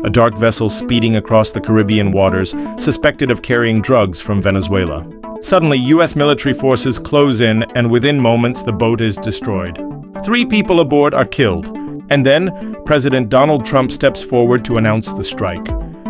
a dark vessel speeding across the Caribbean waters, suspected of carrying drugs from Venezuela. Suddenly, U.S. military forces close in, and within moments, the boat is destroyed. 3 people aboard are killed. And then, President Donald Trump steps forward to announce the strike,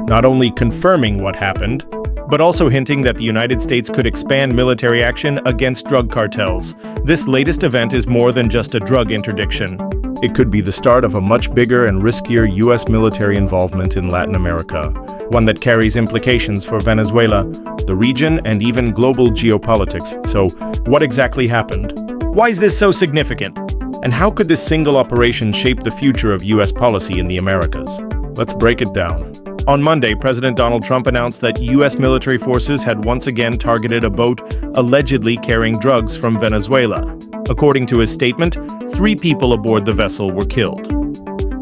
not only confirming what happened, but also hinting that the United States could expand military action against drug cartels. This latest event is more than just a drug interdiction. It could be the start of a much bigger and riskier U.S. military involvement in Latin America, one that carries implications for Venezuela, the region, and even global geopolitics. So, what exactly happened? Why is this so significant? And how could this single operation shape the future of U.S. policy in the Americas? Let's break it down. On Monday, President Donald Trump announced that U.S. military forces had once again targeted a boat allegedly carrying drugs from Venezuela. According to his statement, 3 people aboard the vessel were killed.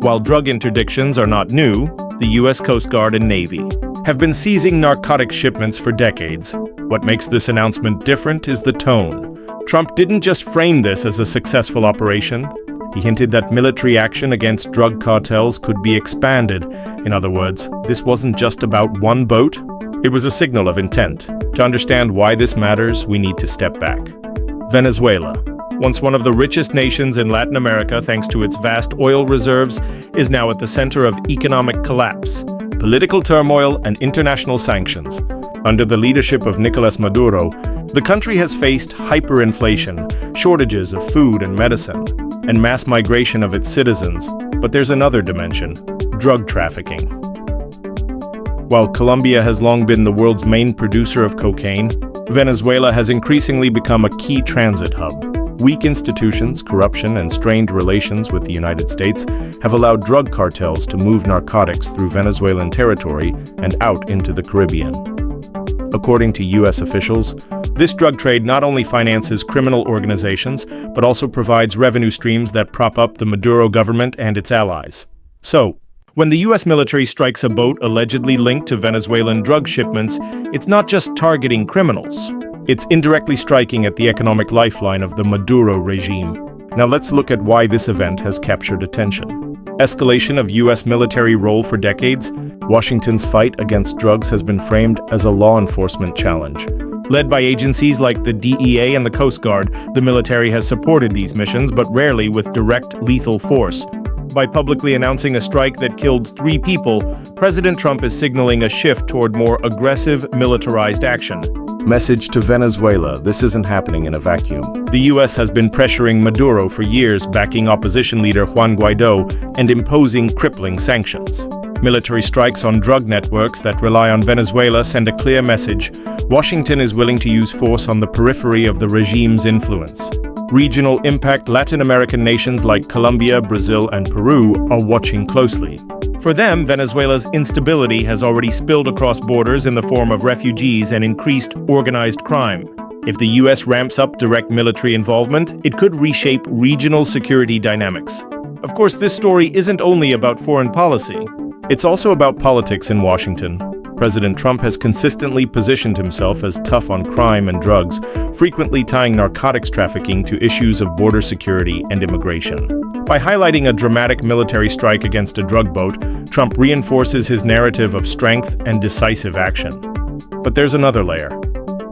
While drug interdictions are not new, the U.S. Coast Guard and Navy have been seizing narcotic shipments for decades. What makes this announcement different is the tone. Trump didn't just frame this as a successful operation. He hinted that military action against drug cartels could be expanded. In other words, this wasn't just about one boat. It was a signal of intent. To understand why this matters, we need to step back. Venezuela, once one of the richest nations in Latin America thanks to its vast oil reserves, is now at the center of economic collapse, political turmoil, and international sanctions. Under the leadership of Nicolas Maduro, the country has faced hyperinflation, shortages of food and medicine, and mass migration of its citizens. But there's another dimension: drug trafficking. While Colombia has long been the world's main producer of cocaine, Venezuela has increasingly become a key transit hub. Weak institutions, corruption, and strained relations with the United States have allowed drug cartels to move narcotics through Venezuelan territory and out into the Caribbean. According to U.S. officials, this drug trade not only finances criminal organizations, but also provides revenue streams that prop up the Maduro government and its allies. So, when the U.S. military strikes a boat allegedly linked to Venezuelan drug shipments, it's not just targeting criminals. It's indirectly striking at the economic lifeline of the Maduro regime. Now let's look at why this event has captured attention. Escalation of U.S. military role for decades. Washington's fight against drugs has been framed as a law enforcement challenge. Led by agencies like the DEA and the Coast Guard, the military has supported these missions, but rarely with direct lethal force. By publicly announcing a strike that killed 3 people, President Trump is signaling a shift toward more aggressive, militarized action. Message to Venezuela: this isn't happening in a vacuum. The U.S. has been pressuring Maduro for years, backing opposition leader Juan Guaido and imposing crippling sanctions. Military strikes on drug networks that rely on Venezuela send a clear message: Washington is willing to use force on the periphery of the regime's influence. Regional impact: Latin American nations like Colombia, Brazil, and Peru are watching closely. For them, Venezuela's instability has already spilled across borders in the form of refugees and increased organized crime. If the U.S. ramps up direct military involvement, it could reshape regional security dynamics. Of course, this story isn't only about foreign policy. It's also about politics in Washington. President Trump has consistently positioned himself as tough on crime and drugs, frequently tying narcotics trafficking to issues of border security and immigration. By highlighting a dramatic military strike against a drug boat, Trump reinforces his narrative of strength and decisive action. But there's another layer: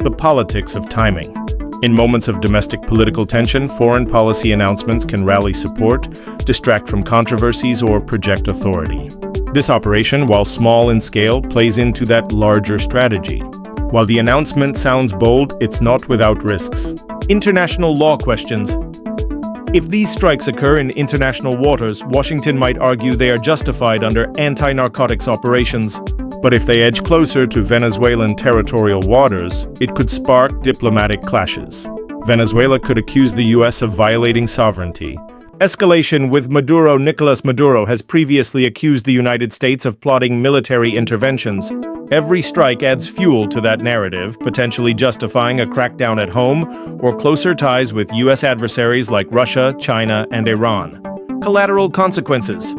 the politics of timing. In moments of domestic political tension, foreign policy announcements can rally support, distract from controversies, or project authority. This operation, while small in scale, plays into that larger strategy. While the announcement sounds bold, it's not without risks. International law questions. If these strikes occur in international waters, Washington might argue they are justified under anti-narcotics operations. But if they edge closer to Venezuelan territorial waters, it could spark diplomatic clashes. Venezuela could accuse the U.S. of violating sovereignty. Escalation with Maduro. Nicolas Maduro has previously accused the United States of plotting military interventions. Every strike adds fuel to that narrative, potentially justifying a crackdown at home or closer ties with U.S. adversaries like Russia, China, and Iran. Collateral consequences.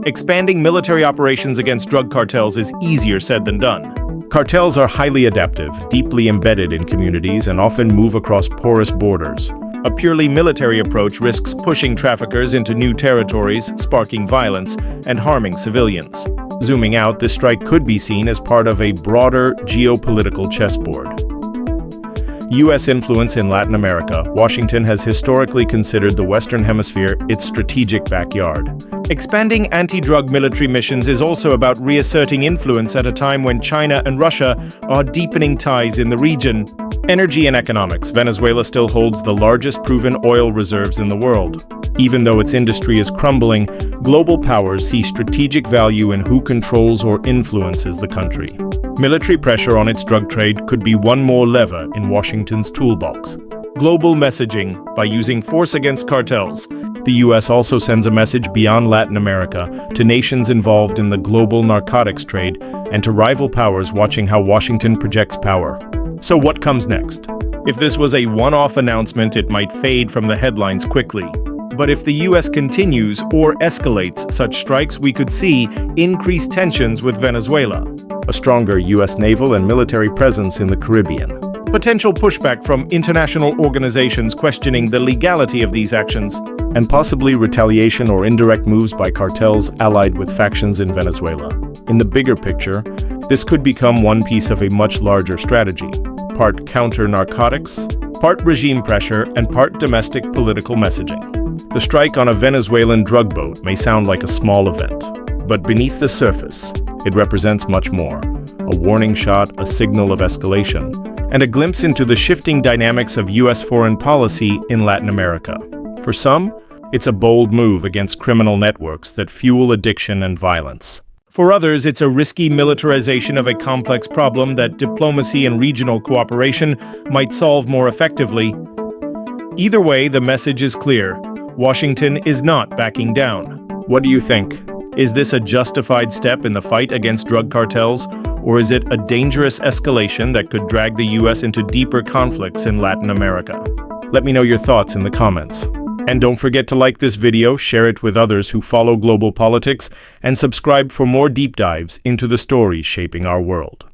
Expanding military operations against drug cartels is easier said than done. Cartels are highly adaptive, deeply embedded in communities, and often move across porous borders. A purely military approach risks pushing traffickers into new territories, sparking violence, and harming civilians. Zooming out, this strike could be seen as part of a broader geopolitical chessboard. U.S. influence in Latin America. Washington has historically considered the Western Hemisphere its strategic backyard. Expanding anti-drug military missions is also about reasserting influence at a time when China and Russia are deepening ties in the region. Energy and economics. Venezuela still holds the largest proven oil reserves in the world. Even though its industry is crumbling, global powers see strategic value in who controls or influences the country. Military pressure on its drug trade could be one more lever in Washington's toolbox. Global messaging. By using force against cartels, the U.S. also sends a message beyond Latin America to nations involved in the global narcotics trade and to rival powers watching how Washington projects power. So what comes next? If this was a one-off announcement, it might fade from the headlines quickly. But if the U.S. continues or escalates such strikes, we could see increased tensions with Venezuela, a stronger U.S. naval and military presence in the Caribbean, potential pushback from international organizations questioning the legality of these actions, and possibly retaliation or indirect moves by cartels allied with factions in Venezuela. In the bigger picture, this could become one piece of a much larger strategy, part counter-narcotics, part regime pressure, and part domestic political messaging. The strike on a Venezuelan drug boat may sound like a small event, but beneath the surface, it represents much more. A warning shot, a signal of escalation, and a glimpse into the shifting dynamics of U.S. foreign policy in Latin America. For some, it's a bold move against criminal networks that fuel addiction and violence. For others, it's a risky militarization of a complex problem that diplomacy and regional cooperation might solve more effectively. Either way, the message is clear. Washington is not backing down. What do you think? Is this a justified step in the fight against drug cartels, or is it a dangerous escalation that could drag the U.S. into deeper conflicts in Latin America? Let me know your thoughts in the comments. And don't forget to like this video, share it with others who follow global politics, and subscribe for more deep dives into the stories shaping our world.